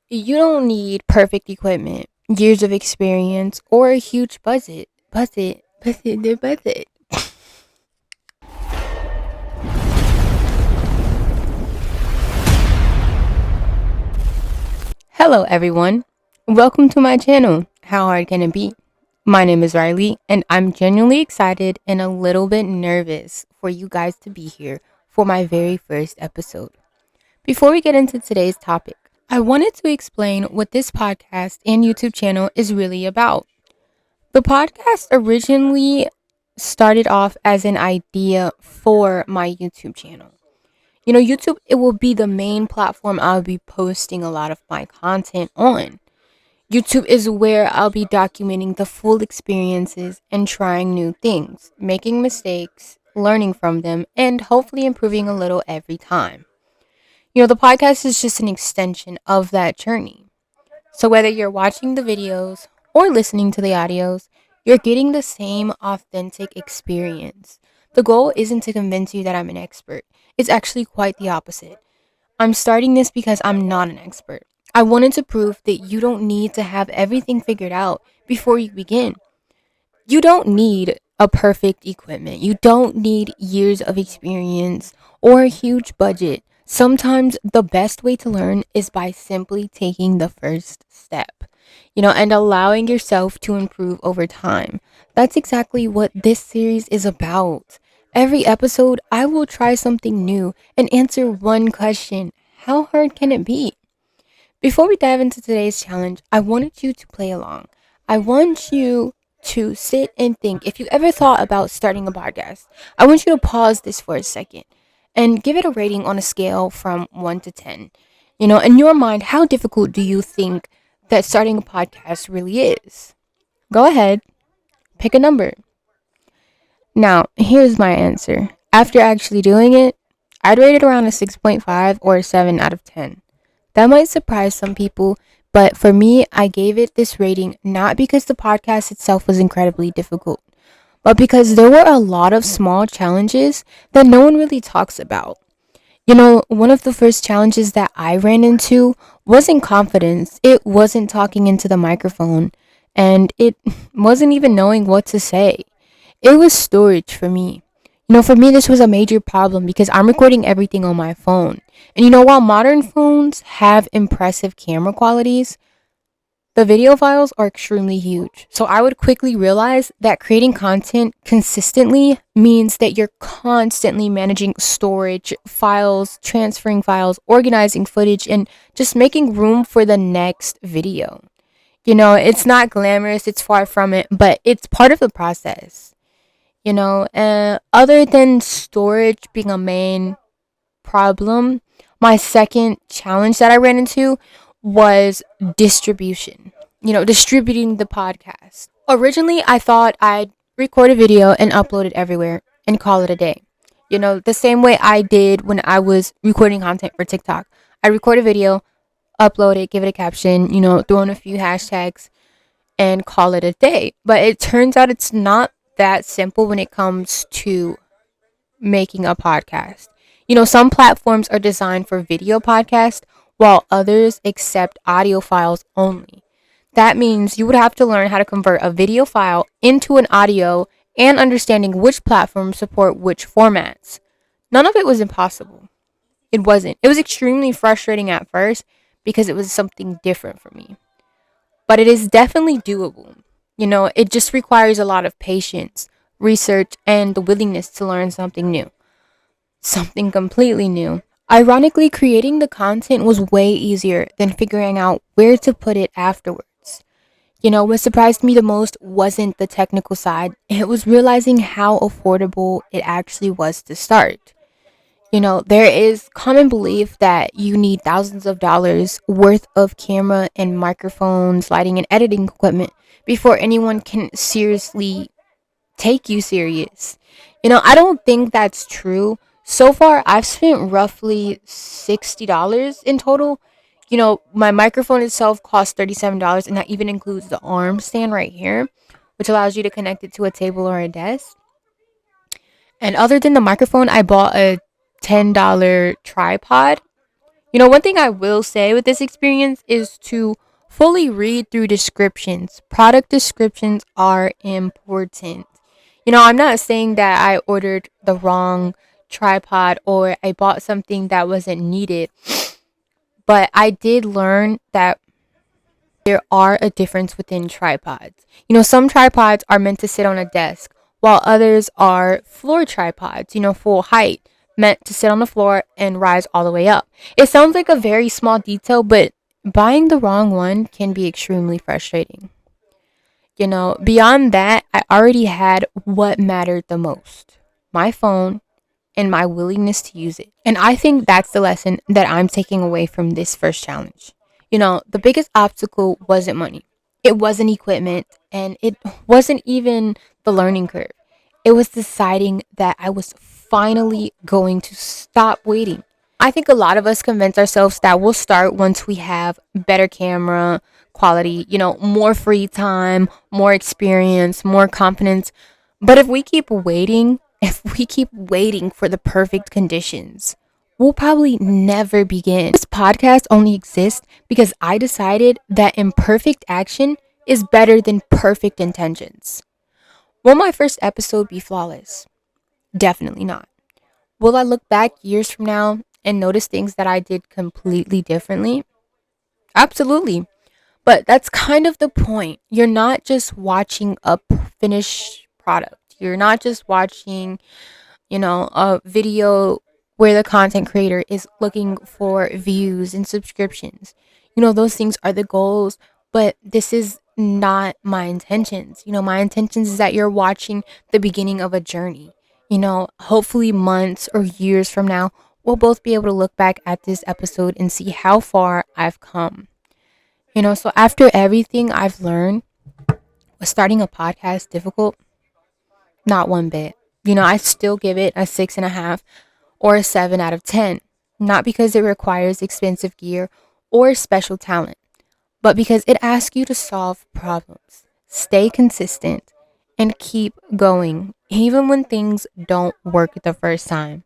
You don't need perfect equipment, years of experience, or a huge budget. Budget. Hello, everyone. Welcome to my channel. How hard can it be? My name is Riley, and I'm genuinely excited and a little bit nervous for you guys to be here for my very first episode. Before we get into today's topic, I wanted to explain what this podcast and YouTube channel is really about. The podcast originally started off as an idea for my YouTube channel. YouTube, it will be the main platform I'll be posting a lot of my content on. YouTube is where I'll be documenting the full experiences and trying new things, making mistakes, learning from them, and hopefully improving a little every time. The podcast is just an extension of that journey. So whether you're watching the videos or listening to the audios, you're getting the same authentic experience. The goal isn't to convince you that I'm an expert. It's actually quite the opposite. I'm starting this because I'm not an expert. I wanted to prove that you don't need to have everything figured out before you begin. You don't need a perfect equipment. You don't need years of experience or a huge budget. Sometimes the best way to learn is by simply taking the first step, and allowing yourself to improve over time. That's exactly what this series is about. Every episode, I will try something new and answer one question. How hard can it be? Before we dive into today's challenge, I wanted you to play along. I want you to sit and think. If you ever thought about starting a podcast, I want you to pause this for a second and give it a rating on a scale from 1 to 10. In your mind, how difficult do you think that starting a podcast really is? Go ahead, pick a number. Now, here's my answer. After actually doing it, I'd rate it around a 6.5 or a 7 out of 10. That might surprise some people, but for me, I gave it this rating not because the podcast itself was incredibly difficult, but because there were a lot of small challenges that no one really talks about. One of the first challenges that I ran into wasn't confidence. It wasn't talking into the microphone, and it wasn't even knowing what to say. It was storage for me. For me, this was a major problem because I'm recording everything on my phone. And while modern phones have impressive camera qualities, the video files are extremely huge. So I would quickly realize that creating content consistently means that you're constantly managing storage, files, transferring files, organizing footage, and just making room for the next video. It's not glamorous, it's far from it, but it's part of the process. Other than storage being a main problem, my second challenge that I ran into was distribution. Distributing the podcast. Originally, I thought I'd record a video and upload it everywhere and call it a day. The same way I did when I was recording content for TikTok. I record a video, upload it, give it a caption, throw in a few hashtags and call it a day. But it turns out it's not that simple when it comes to making a podcast. Some platforms are designed for video podcast while others accept audio files only. That means you would have to learn how to convert a video file into an audio and understanding which platforms support which formats. None of it was impossible. It wasn't. It was extremely frustrating at first because it was something different for me. But it is definitely doable. It just requires a lot of patience, research, and the willingness to learn something new. Something completely new. Ironically, creating the content was way easier than figuring out where to put it afterwards. What surprised me the most wasn't the technical side, it was realizing how affordable it actually was to start. There is common belief that you need thousands of dollars worth of camera and microphones, lighting, and editing equipment before anyone can seriously take you serious. I don't think that's true. So far, I've spent roughly $60 in total. My microphone itself costs $37, and that even includes the arm stand right here, which allows you to connect it to a table or a desk. And other than the microphone, I bought a $10 tripod. One thing I will say with this experience is to fully read through descriptions. Product descriptions are important. I'm not saying that I ordered the wrong tripod or I bought something that wasn't needed, but I did learn that there are a difference within tripods. Some tripods are meant to sit on a desk, while others are floor tripods, full height, meant to sit on the floor and rise all the way up. It sounds like a very small detail, but buying the wrong one can be extremely frustrating. Beyond that, I already had what mattered the most: my phone and my willingness to use it. And I think that's the lesson that I'm taking away from this first challenge. The biggest obstacle wasn't money, it wasn't equipment, and it wasn't even the learning curve. It was deciding that I was finally going to stop waiting. I think a lot of us convince ourselves that we'll start once we have better camera quality, more free time, more experience, more confidence. But if we keep waiting for the perfect conditions, we'll probably never begin. This podcast only exists because I decided that imperfect action is better than perfect intentions. Will my first episode be flawless? Definitely not. Will I look back years from now and notice things that I did completely differently? Absolutely. But that's kind of the point. You're not just watching a finished product. You're not just watching, a video where the content creator is looking for views and subscriptions. Those things are the goals, but this is not my intentions. My intentions is that you're watching the beginning of a journey. Hopefully months or years from now, we'll both be able to look back at this episode and see how far I've come. So after everything I've learned, was starting a podcast difficult? Not one bit. I still give it a 6.5 or a 7 out of 10. Not because it requires expensive gear or special talent, but because it asks you to solve problems, stay consistent, and keep going, even when things don't work the first time.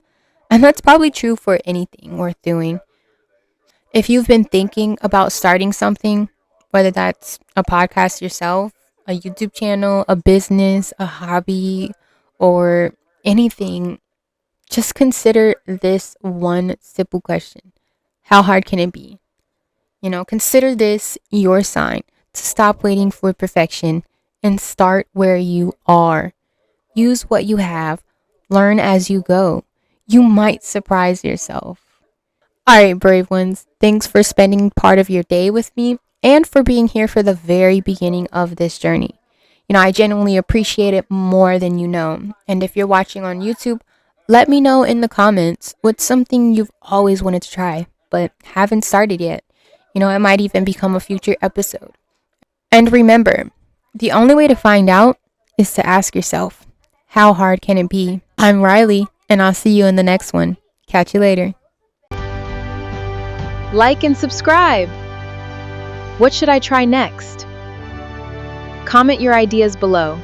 And that's probably true for anything worth doing. If you've been thinking about starting something, whether that's a podcast yourself, a YouTube channel, a business, a hobby, or anything, just consider this one simple question: how hard can it be? Consider this your sign to stop waiting for perfection and start where you are. Use what you have, learn as you go. You might surprise yourself. All right, brave ones, thanks for spending part of your day with me and for being here for the very beginning of this journey. I genuinely appreciate it more than you know. And if you're watching on YouTube, let me know in the comments what's something you've always wanted to try but haven't started yet. It might even become a future episode. And remember, the only way to find out is to ask yourself, how hard can it be? I'm Riley, and I'll see you in the next one. Catch you later. Like and subscribe. What should I try next? Comment your ideas below.